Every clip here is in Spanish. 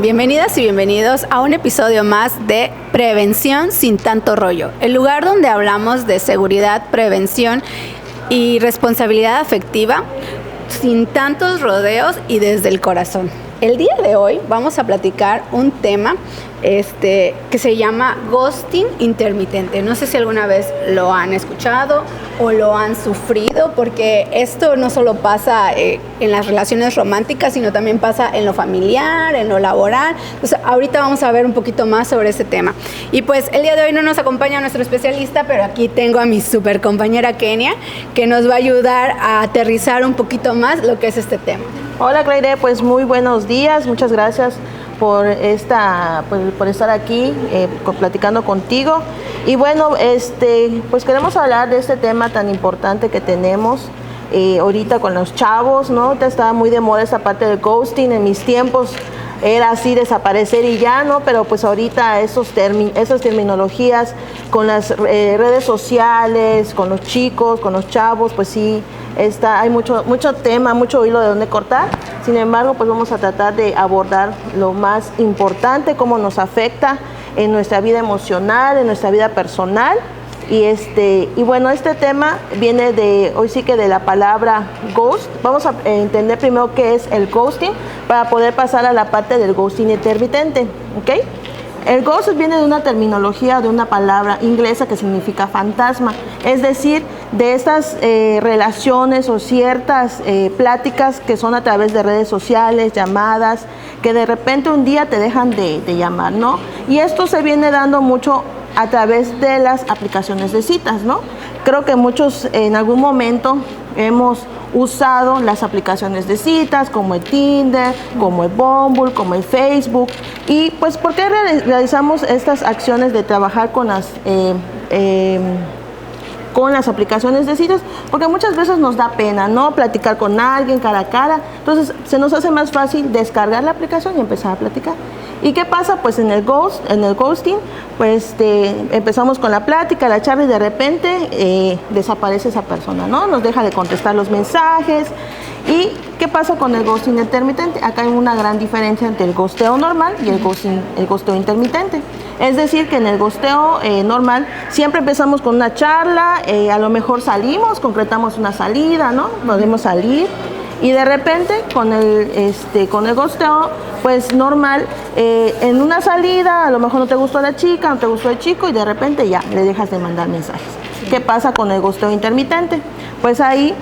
Bienvenidas y bienvenidos a un episodio más de Prevención sin tanto rollo, el lugar donde hablamos de seguridad, prevención y responsabilidad afectiva sin tantos rodeos y desde el corazón. El día de hoy vamos a platicar un tema que se llama ghosting intermitente. No sé si alguna vez lo han escuchado o lo han sufrido, porque esto no solo pasa en las relaciones románticas, sino también pasa en lo familiar, en lo laboral. Entonces, ahorita vamos a ver un poquito más sobre ese tema. Y pues el día de hoy no nos acompaña nuestro especialista, pero aquí tengo a mi super compañera Kenia, que nos va a ayudar a aterrizar un poquito más lo que es este tema. Hola Claire, pues muy buenos días, muchas gracias por estar aquí platicando contigo. Y bueno, pues queremos hablar de este tema tan importante que tenemos ahorita con los chavos, ¿no? Ahorita está muy de moda esa parte del ghosting. En mis tiempos era así, desaparecer y ya, ¿no? Pero pues ahorita esas terminologías con las redes sociales, con los chicos, con los chavos, pues sí, hay mucho tema, mucho hilo de donde cortar. Sin embargo, pues vamos a tratar de abordar lo más importante, cómo nos afecta en nuestra vida emocional, en nuestra vida personal. Y bueno, este tema viene hoy sí que de la palabra ghost. Vamos a entender primero qué es el ghosting para poder pasar a la parte del ghosting intermitente, ¿ok? El ghost viene de una terminología, de una palabra inglesa que significa fantasma, es decir, de estas relaciones o ciertas pláticas que son a través de redes sociales, llamadas, que de repente un día te dejan de llamar, ¿no? Y esto se viene dando mucho a través de las aplicaciones de citas, ¿no? Creo que muchos en algún momento hemos usado las aplicaciones de citas como el Tinder, como el Bumble, como el Facebook. Y pues, ¿por qué realizamos estas acciones de trabajar con las aplicaciones de citas? Porque muchas veces nos da pena, ¿no? Platicar con alguien cara a cara. Entonces se nos hace más fácil descargar la aplicación y empezar a platicar. ¿Y qué pasa? Pues en el ghosting, pues empezamos con la plática, la charla, y de repente desaparece esa persona, ¿no? Nos deja de contestar los mensajes. ¿Y qué pasa con el ghosting intermitente? Acá hay una gran diferencia entre el ghosteo normal y el ghosteo intermitente. Es decir, que en el ghosteo normal siempre empezamos con una charla, a lo mejor salimos, concretamos una salida, ¿no? Podemos salir. Y de repente con el ghosteo, pues normal, en una salida a lo mejor no te gustó la chica, no te gustó el chico, y de repente ya le dejas de mandar mensajes. ¿Qué pasa con el ghosteo intermitente? Pues ahí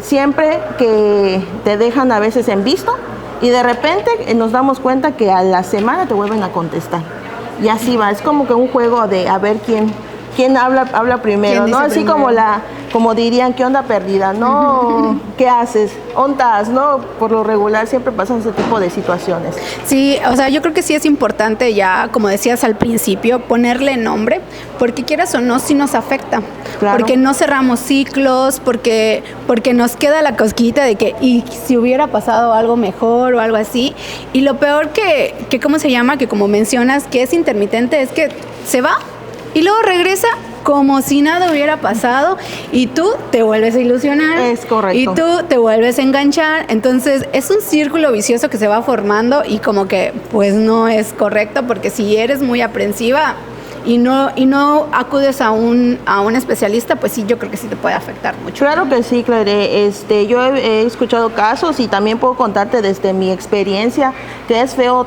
siempre que te dejan a veces en visto, y de repente nos damos cuenta que a la semana te vuelven a contestar. Y así va, es como que un juego de a ver quién habla primero, ¿no? Así primero. Como dirían, ¿qué onda perdida? ¿No? ¿Qué haces? ¿Ondas? ¿No? Por lo regular siempre pasan ese tipo de situaciones. Sí, o sea, yo creo que sí es importante ya, como decías al principio, ponerle nombre, porque quieras o no, sí nos afecta. Claro. Porque no cerramos ciclos, porque nos queda la cosquillita de que, y si hubiera pasado algo mejor o algo así. Y lo peor que ¿cómo se llama? Que como mencionas, que es intermitente, es que se va y luego regresa como si nada hubiera pasado, y tú te vuelves a ilusionar. Es correcto. Y tú te vuelves a enganchar. Entonces es un círculo vicioso que se va formando, y como que pues no es correcto, porque si eres muy aprensiva y no acudes a un especialista, pues sí, yo creo que sí te puede afectar mucho. Claro que sí, Claire. Yo he escuchado casos, y también puedo contarte desde mi experiencia que es feo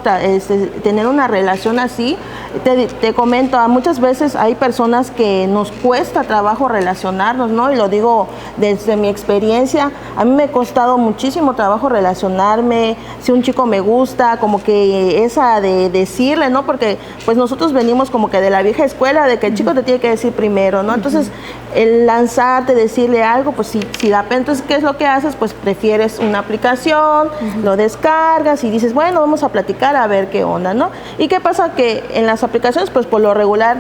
tener una relación así. Te comento, muchas veces hay personas que nos cuesta trabajo relacionarnos, ¿no? Y lo digo desde mi experiencia. A mí me ha costado muchísimo trabajo relacionarme. Si un chico me gusta, como que esa de decirle, ¿no? Porque pues nosotros venimos como que de la vieja escuela, de que el chico te tiene que decir primero, ¿no? Entonces, el lanzarte, decirle algo, pues sí da pena. Entonces, ¿qué es lo que haces? Pues prefieres una aplicación, lo descargas y dices, bueno, vamos a platicar a ver qué onda, ¿no? ¿Y qué pasa? Que en las aplicaciones, pues por lo regular,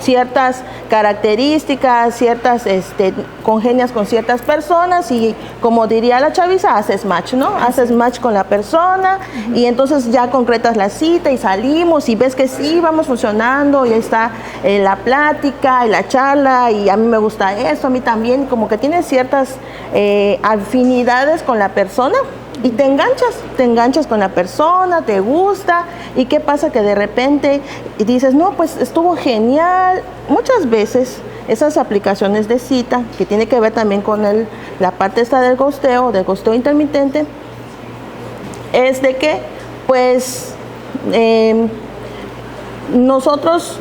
ciertas características, congenias con ciertas personas, y como diría la chaviza, haces match, ¿no? Haces match con la persona, y entonces ya concretas la cita y salimos y ves que sí, vamos funcionando, y ahí está la plática y la charla, y a mí me gusta esto, a mí también, como que tienes ciertas afinidades con la persona. y te enganchas con la persona, te gusta, y qué pasa que de repente dices, no, pues estuvo genial. Muchas veces esas aplicaciones de cita, que tiene que ver también con la parte esta del gosteo intermitente, es de que pues nosotros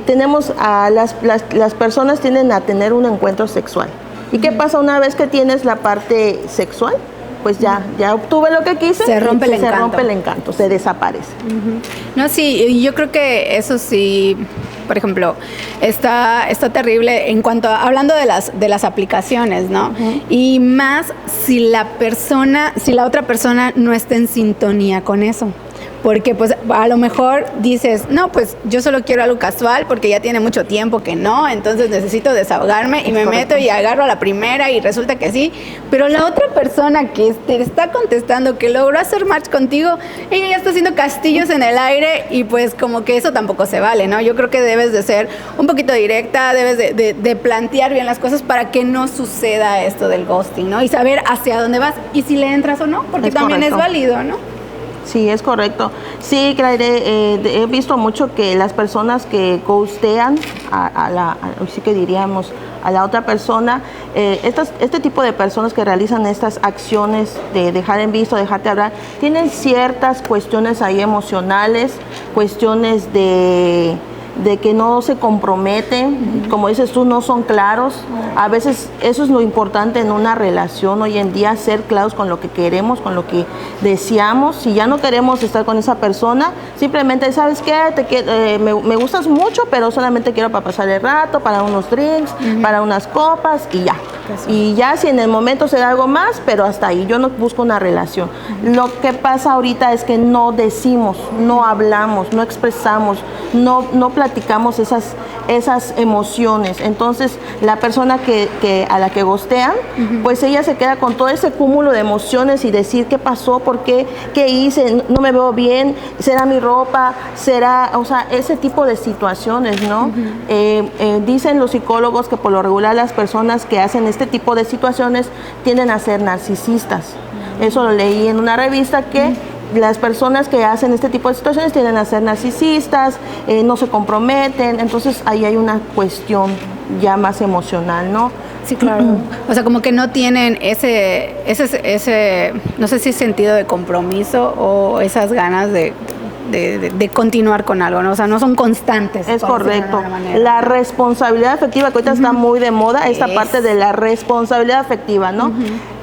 tenemos a las personas tienden a tener un encuentro sexual. ¿Y qué pasa una vez que tienes la parte sexual? Pues ya obtuve lo que quise, se rompe el encanto, se desaparece. No, sí, yo creo que eso sí, por ejemplo, está terrible en cuanto a, hablando de las aplicaciones, ¿no? Y más si la otra persona no está en sintonía con eso. Porque pues a lo mejor dices, no, pues yo solo quiero algo casual porque ya tiene mucho tiempo que no, entonces necesito desahogarme y me meto y agarro a la primera y resulta que sí, pero la otra persona que te está contestando, que logró hacer match contigo, ella ya está haciendo castillos en el aire y pues como que eso tampoco se vale, ¿no? Yo creo que debes de ser un poquito directa, debes de plantear bien las cosas para que no suceda esto del ghosting, ¿no? Y saber hacia dónde vas y si le entras o no, porque también es válido, ¿no? Sí, es correcto. Sí, he visto mucho que las personas que ghostean a la otra persona, este tipo de personas que realizan estas acciones de dejar en visto, dejarte hablar, tienen ciertas cuestiones ahí emocionales, cuestiones de que no se comprometen, como dices tú, no son claros. A veces eso es lo importante en una relación hoy en día, ser claros con lo que queremos, con lo que deseamos. Si ya no queremos estar con esa persona, simplemente, ¿sabes qué? Me gustas mucho, pero solamente quiero para pasar el rato, para unos drinks, para unas copas y ya. Y ya si en el momento se da algo más, pero hasta ahí, yo no busco una relación. Lo que pasa ahorita es que no decimos, no hablamos, no expresamos, no platicamos esas emociones. Entonces la persona a la que ghostean, pues ella se queda con todo ese cúmulo de emociones y decir qué pasó, por qué, qué hice, no me veo bien, será mi ropa, será, o sea, ese tipo de situaciones, ¿no? Dicen los psicólogos que por lo regular las personas que hacen este tipo de situaciones tienden a ser narcisistas. Eso lo leí en una revista, que las personas que hacen este tipo de situaciones tienden a ser narcisistas, no se comprometen, entonces ahí hay una cuestión ya más emocional, ¿no? Sí, claro. O sea, como que no tienen ese, no sé si sentido de compromiso o esas ganas de continuar con algo, ¿no? O sea, no son constantes. Es correcto. La responsabilidad afectiva, que ahorita está muy de moda, esta parte de la responsabilidad afectiva, ¿no?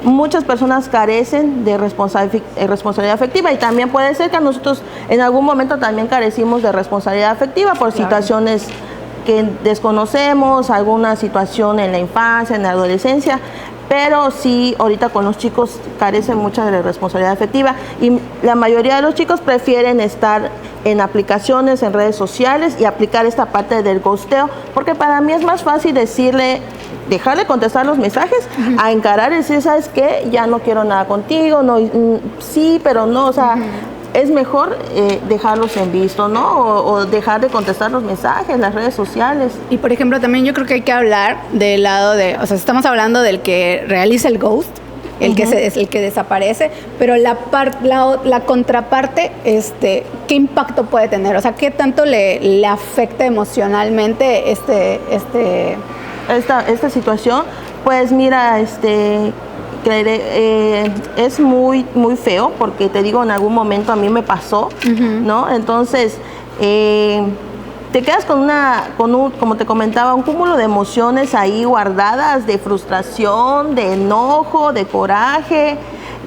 Muchas personas carecen de responsabilidad afectiva, y también puede ser que nosotros en algún momento también carecimos de responsabilidad afectiva por situaciones que desconocemos, alguna situación en la infancia, en la adolescencia. Pero sí, ahorita con los chicos carecen mucha de la responsabilidad afectiva, y la mayoría de los chicos prefieren estar en aplicaciones, en redes sociales, y aplicar esta parte del ghosteo, porque para mí es más fácil dejarle contestar los mensajes, a encarar y decir, ¿sabes qué? Ya no quiero nada contigo, no, sí, pero no, o sea, es mejor dejarlos en visto, ¿no? O dejar de contestar los mensajes, las redes sociales. Y por ejemplo, también yo creo que hay que hablar del lado o sea, estamos hablando del que realiza el ghost, el que desaparece, pero la contraparte, ¿qué impacto puede tener? O sea, ¿qué tanto le afecta emocionalmente esta situación? Pues mira, es muy feo, porque te digo, en algún momento a mí me pasó, ¿no? Entonces te quedas como te comentaba, un cúmulo de emociones ahí guardadas, de frustración, de enojo, de coraje,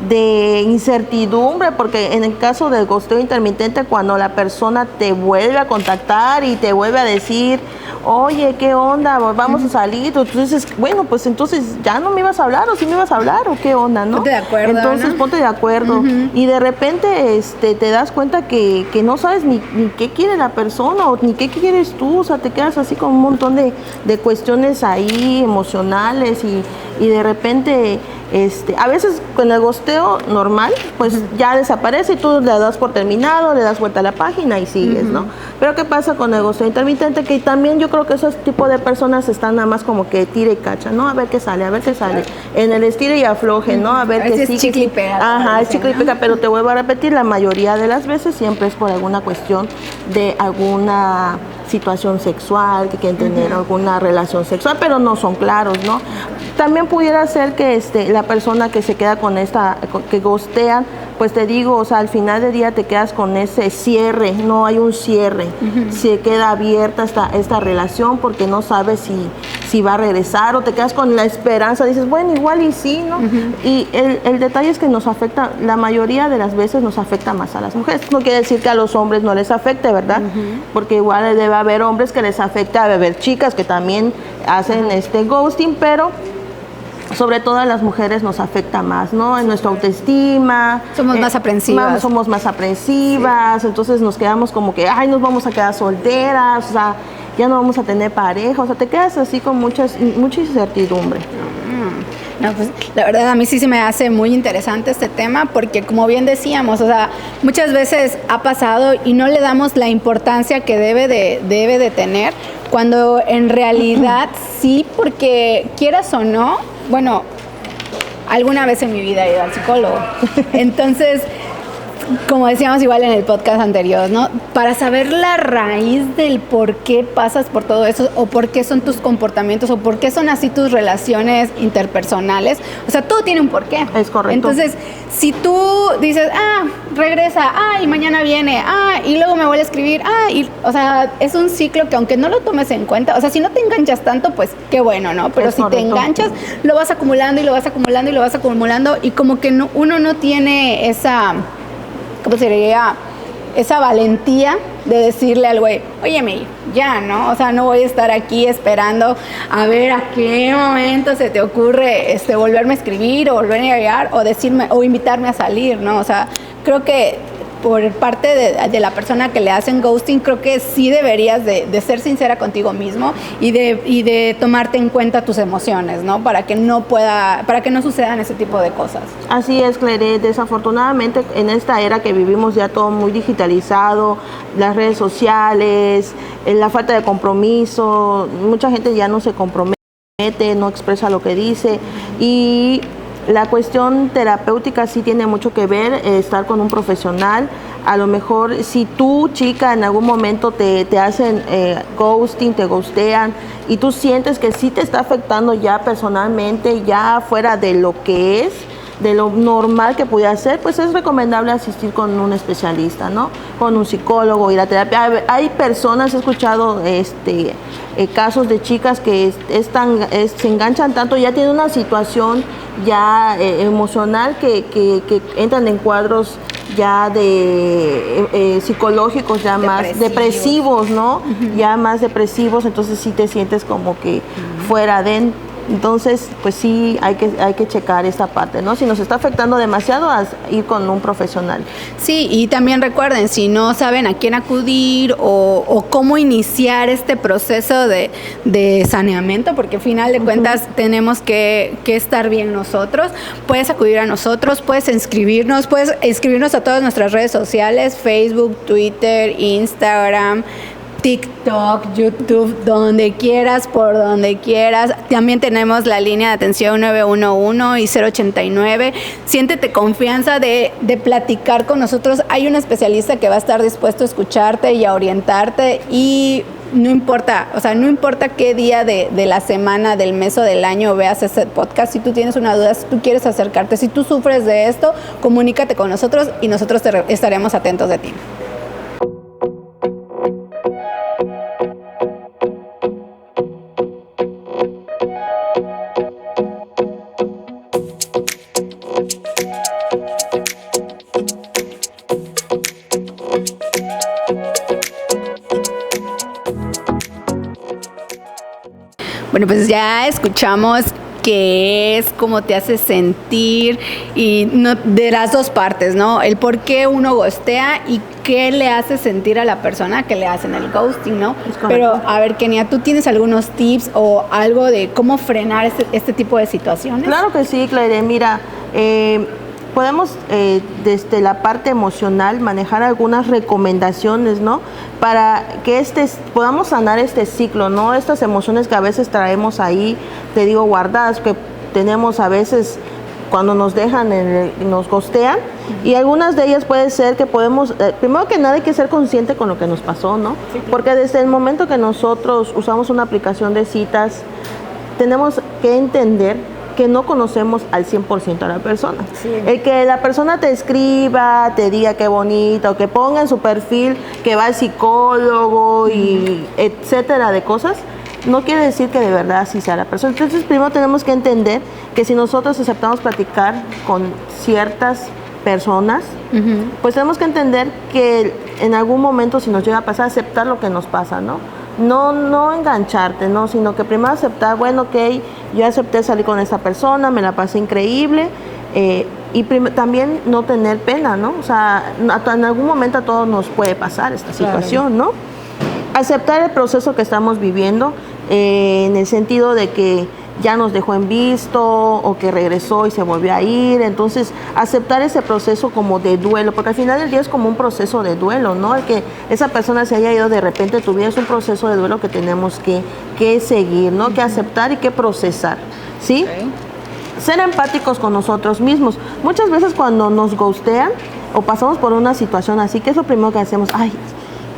de incertidumbre, porque en el caso del ghosteo intermitente, cuando la persona te vuelve a contactar y te vuelve a decir, oye, ¿qué onda? Vamos a salir. Tú dices, bueno, pues entonces ya no me ibas a hablar, o sí me ibas a hablar, o qué onda, ¿no? Ponte de acuerdo. Entonces, ¿no? Ponte de acuerdo. Y de repente te das cuenta que no sabes ni qué quiere la persona, o ni qué quieres tú. O sea, te quedas así con un montón de cuestiones ahí emocionales, y de repente A veces con el gosteo normal, pues ya desaparece y tú le das por terminado, le das vuelta a la página y sigues, ¿no? Pero ¿qué pasa con el gosteo intermitente? Que también yo creo que esos tipos de personas están nada más como que tira y cacha, ¿no? A ver qué sale, a ver qué sale. En el estire y afloje, ¿no? A ver qué sigue. Es chicle y pega. Ajá, es chicle y pega, pero te vuelvo a repetir, la mayoría de las veces siempre es por alguna cuestión de alguna situación sexual, que quieren tener alguna relación sexual, pero no son claros, ¿no? También pudiera ser que la persona que se queda que gostean, pues te digo, o sea, al final del día te quedas con ese cierre, no hay un cierre, se queda abierta esta relación porque no sabes si va a regresar, o te quedas con la esperanza, dices, bueno, igual y sí, ¿no? Y el detalle es que nos afecta, la mayoría de las veces nos afecta más a las mujeres. No quiere decir que a los hombres no les afecte, ¿verdad? Porque igual debe haber hombres que les afecta, debe haber chicas que también hacen ghosting, pero sobre todo a las mujeres nos afecta más, ¿no? En nuestra autoestima. Somos más aprensivas. Somos más aprensivas, entonces nos quedamos como que, ay, nos vamos a quedar solteras, o sea, ya no vamos a tener pareja, o sea, te quedas así con mucha incertidumbre. No, pues la verdad a mí sí se me hace muy interesante este tema porque como bien decíamos, o sea, muchas veces ha pasado y no le damos la importancia que debe de tener, cuando en realidad sí, porque quieras o no, bueno, alguna vez en mi vida he ido al psicólogo, entonces, como decíamos igual en el podcast anterior, ¿no? Para saber la raíz del por qué pasas por todo eso, o por qué son tus comportamientos, o por qué son así tus relaciones interpersonales, o sea, todo tiene un porqué. Es correcto. Entonces, si tú dices, regresa, y mañana viene, y luego me vuelve a escribir, o sea, es un ciclo que aunque no lo tomes en cuenta, o sea, si no te enganchas tanto, pues qué bueno, ¿no? Pero si te enganchas, lo vas acumulando y lo vas acumulando y lo vas acumulando, y como que uno no tiene esa, ¿cómo se diría? Esa valentía de decirle al güey, óyeme, ya, ¿no? O sea, no voy a estar aquí esperando a ver a qué momento se te ocurre volverme a escribir o volverme a llegar o decirme o invitarme a salir, ¿no? O sea, creo que por parte de la persona que le hacen ghosting, creo que sí deberías de ser sincera contigo mismo y de tomarte en cuenta tus emociones, ¿no? Para que no sucedan ese tipo de cosas. Así es, Claret. Desafortunadamente en esta era que vivimos ya todo muy digitalizado, las redes sociales, la falta de compromiso, mucha gente ya no se compromete, no expresa lo que dice, y la cuestión terapéutica sí tiene mucho que ver, estar con un profesional. A lo mejor si tú, chica, en algún momento te hacen ghosting, te ghostean y tú sientes que sí te está afectando ya personalmente, ya fuera de lo que es, de lo normal que pudiera ser, pues es recomendable asistir con un especialista, ¿no? Con un psicólogo, ir a terapia. Hay personas, he escuchado casos de chicas que se enganchan tanto, ya tienen una situación ya emocional que entran en cuadros ya de psicológicos, ya más depresivos, ¿no? Ya más depresivos, entonces sí te sientes como que fuera de. Entonces, pues sí, hay que checar esta parte, ¿no? Si nos está afectando demasiado, a ir con un profesional. Sí, y también recuerden, si no saben a quién acudir o cómo iniciar este proceso de saneamiento, porque al final de cuentas tenemos que estar bien nosotros, puedes acudir a nosotros, puedes inscribirnos a todas nuestras redes sociales, Facebook, Twitter, Instagram, TikTok, YouTube, donde quieras, por donde quieras. También tenemos la línea de atención 911 y 089. Siéntete confianza de platicar con nosotros. Hay un especialista que va a estar dispuesto a escucharte y a orientarte, y no importa qué día de la semana, del mes o del año veas ese podcast. Si tú tienes una duda, si tú quieres acercarte, si tú sufres de esto, comunícate con nosotros y nosotros estaremos atentos de ti. Bueno, pues ya escuchamos qué es, cómo te hace sentir y no, de las dos partes, ¿no? El por qué uno ghostea y qué le hace sentir a la persona que le hacen el ghosting, ¿no? Pero a ver, Kenia, ¿tú tienes algunos tips o algo de cómo frenar este tipo de situaciones? Claro que sí, Claire. Mira, podemos desde la parte emocional manejar algunas recomendaciones, ¿no? Para que podamos sanar este ciclo, ¿no? Estas emociones que a veces traemos ahí, te digo, guardadas, que tenemos a veces cuando nos dejan, nos ghostean, y algunas de ellas puede ser que podemos, primero que nada hay que ser consciente con lo que nos pasó, ¿no? Sí. Porque desde el momento que nosotros usamos una aplicación de citas, tenemos que entender que no conocemos al 100% a la persona. Sí. El que la persona te escriba, te diga qué bonito, que ponga en su perfil que va al psicólogo y etcétera de cosas, no quiere decir que de verdad así sea la persona. Entonces primero tenemos que entender que si nosotros aceptamos platicar con ciertas personas, pues tenemos que entender que en algún momento, si nos llega a pasar, aceptar lo que nos pasa, ¿no? No engancharte, ¿no? Sino que primero aceptar, bueno, ok, yo acepté salir con esa persona, me la pasé increíble, y también no tener pena, ¿no? O sea, en algún momento a todos nos puede pasar esta situación, ¿no? Aceptar el proceso que estamos viviendo, en el sentido de que ya nos dejó en visto o que regresó y se volvió a ir. Entonces, aceptar ese proceso como de duelo, porque al final del día es como un proceso de duelo, ¿no? El que esa persona se haya ido de repente de tu vida es un proceso de duelo que tenemos que seguir, ¿no? Que aceptar y que procesar, ¿sí? Okay. Ser empáticos con nosotros mismos. Muchas veces cuando nos ghostean o pasamos por una situación así, que es lo primero que hacemos, ay,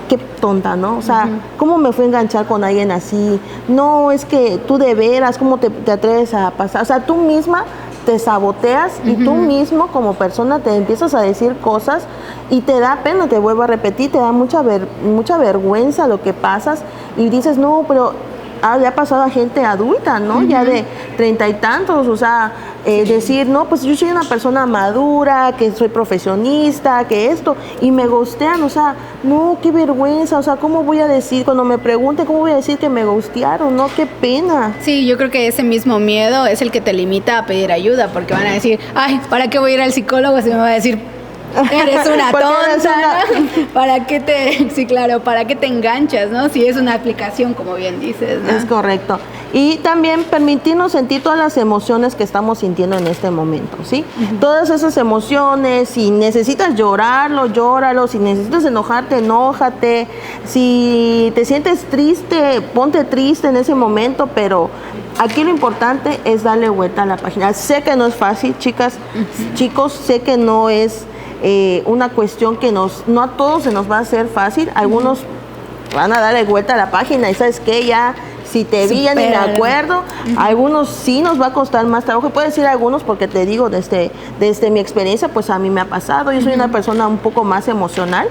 qué tonta, ¿no? O sea, ¿cómo me fui a enganchar con alguien así? No, es que tú de veras, ¿cómo te atreves a pasar? O sea, tú misma te saboteas y tú mismo como persona te empiezas a decir cosas y te da pena, te vuelvo a repetir, te da mucha vergüenza lo que pasas y dices, no, pero ya ha pasado a gente adulta, ¿no? Ya de 30 y tantos, o sea, decir, no, pues yo soy una persona madura, que soy profesionista, que esto, y me ghostean, o sea, no, qué vergüenza, o sea, ¿cómo voy a decir, cuando me pregunten, cómo voy a decir que me ghostearon, no, qué pena? Sí, yo creo que ese mismo miedo es el que te limita a pedir ayuda, porque van a decir, ay, ¿para qué voy a ir al psicólogo si me va a decir, eres una tonta? ¿Para qué ¿para qué te enganchas, no? Si es una aplicación, como bien dices, ¿no? Es correcto. Y también permitirnos sentir todas las emociones que estamos sintiendo en este momento, ¿sí? Todas esas emociones, si necesitas llóralo, si necesitas enojarte, enójate, si te sientes triste, ponte triste en ese momento, pero aquí lo importante es darle vuelta a la página. Sé que no es fácil, chicas, chicos, sé que no es una cuestión que no a todos se nos va a hacer fácil. Algunos van a darle vuelta a la página y ¿sabes qué? Ya, si te vi ya ni me acuerdo. Algunos sí nos va a costar más trabajo. Y puedo decir algunos porque te digo, desde mi experiencia, pues a mí me ha pasado. Yo soy una persona un poco más emocional,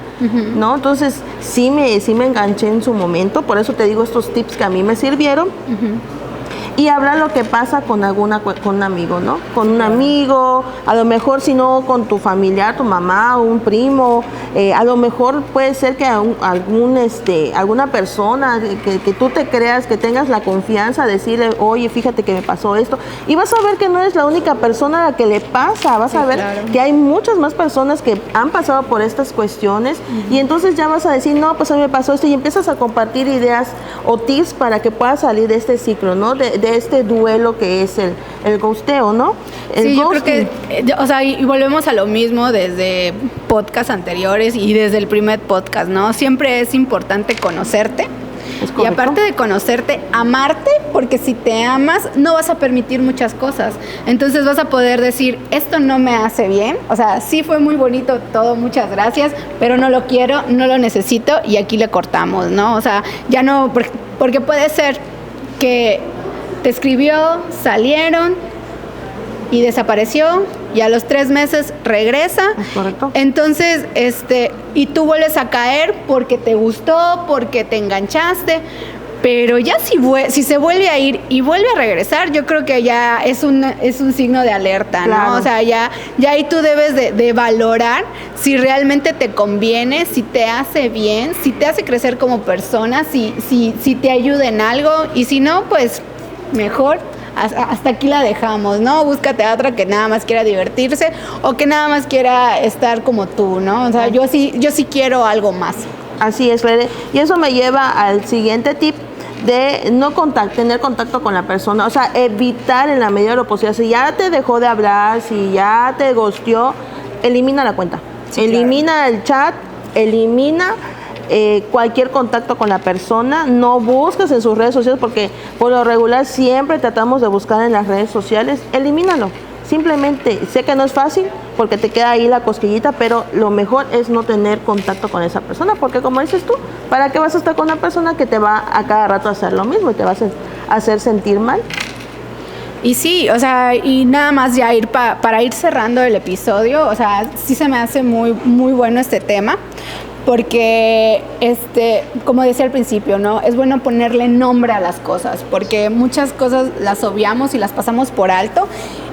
¿no? Entonces sí me enganché en su momento. Por eso te digo estos tips que a mí me sirvieron. Y hablar lo que pasa con un amigo, ¿no? Con un amigo, a lo mejor si no con tu familiar, tu mamá o un primo, a lo mejor puede ser que alguna persona que tú te creas, que tengas la confianza de decirle, oye, fíjate que me pasó esto, y vas a ver que no eres la única persona a la que le pasa, vas a ver que hay muchas más personas que han pasado por estas cuestiones, y entonces ya vas a decir, no, pues a mí me pasó esto, y empiezas a compartir ideas o tips para que puedas salir de este ciclo, ¿no? De este duelo que es el ghosteo, ¿no? Yo creo que, o sea, y volvemos a lo mismo desde podcasts anteriores y desde el primer podcast, ¿no? Siempre es importante conocerte. Y aparte de conocerte, amarte, porque si te amas, no vas a permitir muchas cosas. Entonces vas a poder decir, esto no me hace bien. O sea, sí fue muy bonito todo, muchas gracias, pero no lo quiero, no lo necesito y aquí le cortamos, ¿no? O sea, ya no, porque puede ser que te escribió, salieron y desapareció y a los 3 meses regresa. Es correcto. Entonces, y tú vuelves a caer porque te gustó, porque te enganchaste, pero ya si se vuelve a ir y vuelve a regresar, yo creo que ya es un signo de alerta, claro, ¿no? O sea, ya ahí tú debes de valorar si realmente te conviene, si te hace bien, si te hace crecer como persona, si te ayuda en algo, y si no, pues mejor hasta aquí la dejamos, ¿no? Búscate a otra que nada más quiera divertirse o que nada más quiera estar como tú, ¿no? O sea, yo sí quiero algo más. Así es, Claire. Y eso me lleva al siguiente tip de no tener contacto con la persona, o sea, evitar en la medida de lo posible. Si ya te dejó de hablar, si ya te ghosteó, elimina la cuenta, sí, elimina claro. El chat, elimina cualquier contacto con la persona, no busques en sus redes sociales, porque por lo regular siempre tratamos de buscar en las redes sociales, elimínalo. Simplemente, sé que no es fácil porque te queda ahí la cosquillita, pero lo mejor es no tener contacto con esa persona, porque como dices tú, ¿para qué vas a estar con una persona que te va a cada rato a hacer lo mismo y te va a hacer sentir mal? Y sí, o sea, y nada más ya para ir cerrando el episodio, o sea, sí se me hace muy, muy bueno este tema. Porque, como decía al principio, ¿no? Es bueno ponerle nombre a las cosas, porque muchas cosas las obviamos y las pasamos por alto.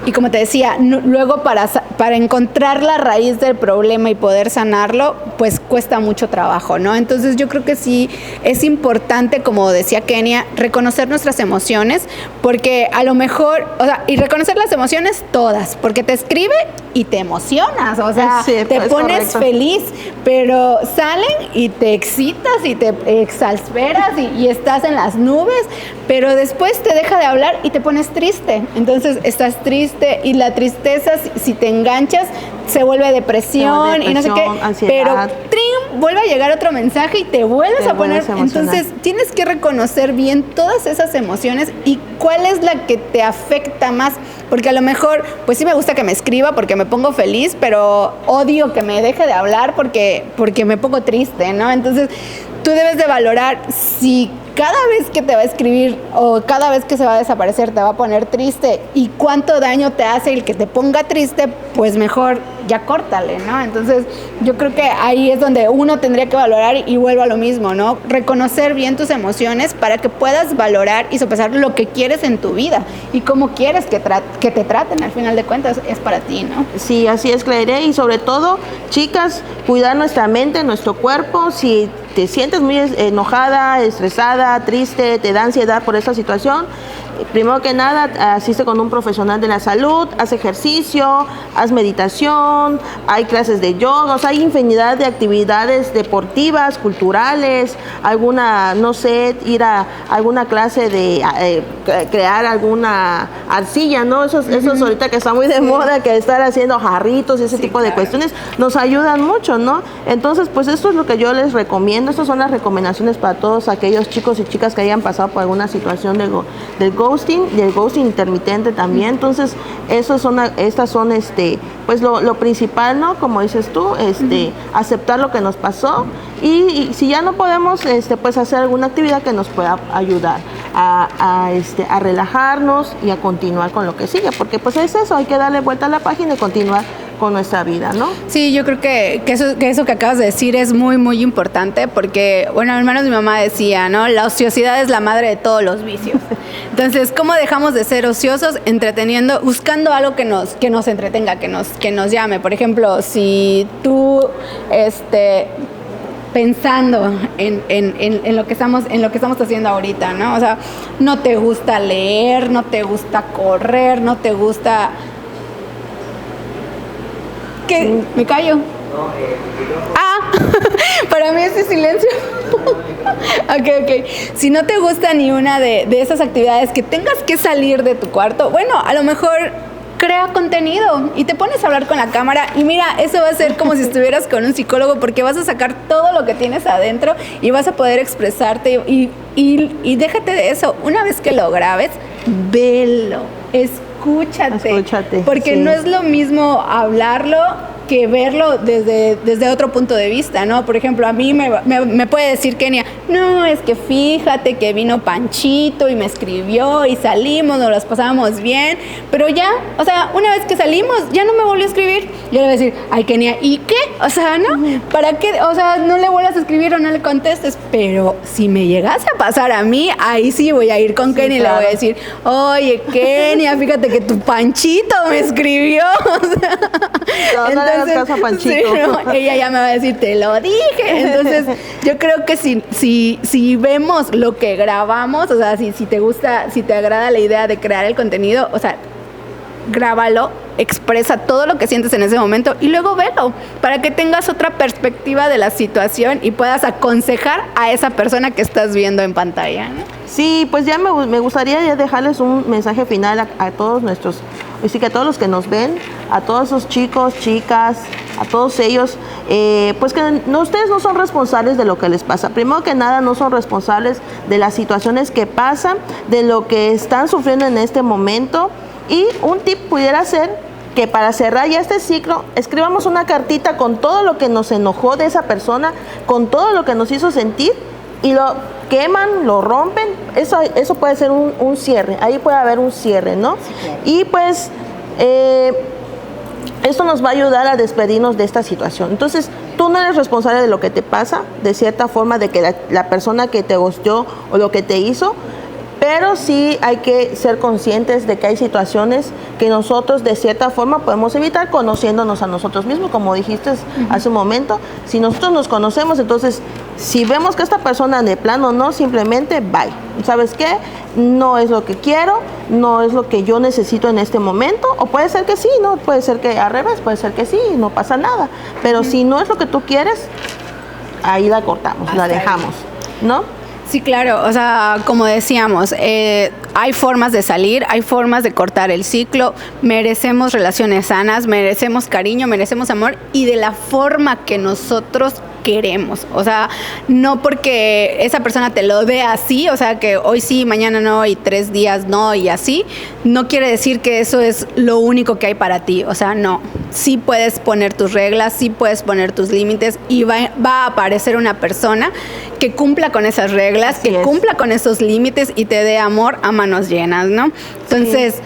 Y como te decía, luego para encontrar la raíz del problema y poder sanarlo, pues cuesta mucho trabajo, ¿no? Entonces yo creo que sí es importante, como decía Kenia, reconocer nuestras emociones, porque a lo mejor, o sea, y reconocer las emociones todas, porque te escribe y te emocionas, o sea, sí, te pones correcto. Feliz, pero salen y te excitas y te exasperas y estás en las nubes, pero después te deja de hablar y te pones triste. Entonces estás triste y la tristeza, si te enganchas, se vuelve depresión y no sé qué, ansiedad. Pero ¡trim! Vuelve a llegar otro mensaje y te vuelves a poner. Entonces tienes que reconocer bien todas esas emociones y cuál es la que te afecta más, porque a lo mejor pues sí me gusta que me escriba porque me pongo feliz, pero odio que me deje de hablar porque me pongo triste, ¿no? Entonces tú debes de valorar si cada vez que te va a escribir o cada vez que se va a desaparecer te va a poner triste y cuánto daño te hace el que te ponga triste, pues mejor ya córtale, ¿no? Entonces yo creo que ahí es donde uno tendría que valorar y vuelvo a lo mismo, ¿no? Reconocer bien tus emociones para que puedas valorar y sopesar lo que quieres en tu vida y cómo quieres que te traten, al final de cuentas es para ti, ¿no? Sí, así es, Claire, y sobre todo, chicas, cuidar nuestra mente, nuestro cuerpo. Si te sientes muy enojada, estresada, triste, te da ansiedad por esta situación, primero que nada, asiste con un profesional de la salud, haz ejercicio, haz meditación, hay clases de yoga, o sea, hay infinidad de actividades deportivas, culturales, alguna, no sé, ir a alguna clase de crear alguna arcilla, ¿no? Esos ahorita que está muy de moda, que estar haciendo jarritos y ese tipo de cuestiones, nos ayudan mucho, ¿no? Entonces, pues esto es lo que yo les recomiendo, estas son las recomendaciones para todos aquellos chicos y chicas que hayan pasado por alguna situación del ghosting intermitente también. Entonces estas son pues lo principal, ¿no? Como dices tú, aceptar lo que nos pasó y si ya no podemos pues hacer alguna actividad que nos pueda ayudar a relajarnos y a continuar con lo que sigue, porque pues es eso, hay que darle vuelta a la página y continuar con nuestra vida, ¿no? Sí, yo creo que eso que acabas de decir es muy, muy importante porque, bueno, al menos mi mamá decía, ¿no? La ociosidad es la madre de todos los vicios. Entonces, ¿cómo dejamos de ser ociosos? Entreteniendo, buscando algo que nos entretenga, que nos llame. Por ejemplo, si tú, pensando en lo que estamos haciendo ahorita, ¿no? O sea, no te gusta leer, no te gusta correr, no te gusta... ¿Qué? ¿Me callo? Para mí ese silencio. Ok. Si no te gusta ni una de esas actividades que tengas que salir de tu cuarto, bueno, a lo mejor crea contenido y te pones a hablar con la cámara y mira, eso va a ser como si estuvieras con un psicólogo porque vas a sacar todo lo que tienes adentro y vas a poder expresarte y déjate de eso. Una vez que lo grabes, velo, escúchate, porque sí. No es lo mismo hablarlo que verlo desde otro punto de vista, ¿no? Por ejemplo, a mí me puede decir Kenia, no, es que fíjate que vino Panchito y me escribió y salimos, nos las pasábamos bien, pero ya, o sea, una vez que salimos, ya no me volvió a escribir. Yo le voy a decir, ay, Kenia, ¿y qué? O sea, ¿no? ¿Para qué? O sea, no le vuelvas a escribir o no le contestes, pero si me llegase a pasar a mí, ahí sí voy a ir con Kenia, claro. Y le voy a decir, oye, Kenia, fíjate que tu Panchito me escribió. O sea, no le hagas caso a Panchito. Sí, no, ella ya me va a decir, te lo dije. Entonces, yo creo que si vemos lo que grabamos, o sea, si te gusta, si te agrada la idea de crear el contenido, o sea, grábalo, expresa todo lo que sientes en ese momento y luego velo para que tengas otra perspectiva de la situación y puedas aconsejar a esa persona que estás viendo en pantalla, ¿no? Sí, pues ya me gustaría ya dejarles un mensaje final a todos nuestros, así que a todos los que nos ven, a todos esos chicos, chicas, a todos ellos, pues que ustedes no son responsables de lo que les pasa. Primero que nada, no son responsables de las situaciones que pasan, de lo que están sufriendo en este momento. Y un tip pudiera ser que para cerrar ya este ciclo, escribamos una cartita con todo lo que nos enojó de esa persona, con todo lo que nos hizo sentir, y lo queman, lo rompen. Eso puede ser un cierre, ahí puede haber un cierre, ¿no? Sí, claro. Y pues esto nos va a ayudar a despedirnos de esta situación. Entonces, tú no eres responsable de lo que te pasa, de cierta forma, de que la persona que te gustó o lo que te hizo, pero sí hay que ser conscientes de que hay situaciones que nosotros de cierta forma podemos evitar conociéndonos a nosotros mismos, como dijiste hace un momento. Si nosotros nos conocemos, entonces si vemos que esta persona de plano no, simplemente bye. ¿Sabes qué? No es lo que quiero, no es lo que yo necesito en este momento, o puede ser que sí, no, puede ser que al revés, puede ser que sí, no pasa nada. Pero si no es lo que tú quieres, ahí la cortamos, la dejamos, ¿no? Sí, claro, o sea, como decíamos, hay formas de salir, hay formas de cortar el ciclo, merecemos relaciones sanas, merecemos cariño, merecemos amor y de la forma que nosotros queremos, o sea, no porque esa persona te lo dé así, o sea, que hoy sí, mañana no y 3 días no y así, no quiere decir que eso es lo único que hay para ti, o sea, no, sí puedes poner tus reglas, sí puedes poner tus límites y va a aparecer una persona que cumpla con esas reglas, que cumpla con esos límites y te dé amor a manos llenas, ¿no? Entonces,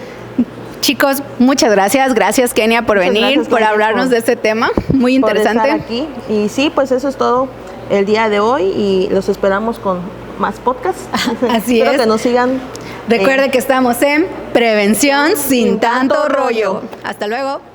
chicos, muchas gracias. Gracias, Kenia, por venir, por hablarnos de este tema. Muy interesante. Por estar aquí. Y sí, pues eso es todo el día de hoy y los esperamos con más podcasts. Así Espero es. que nos sigan. Recuerde que estamos en Prevención sin tanto rollo. Hasta luego.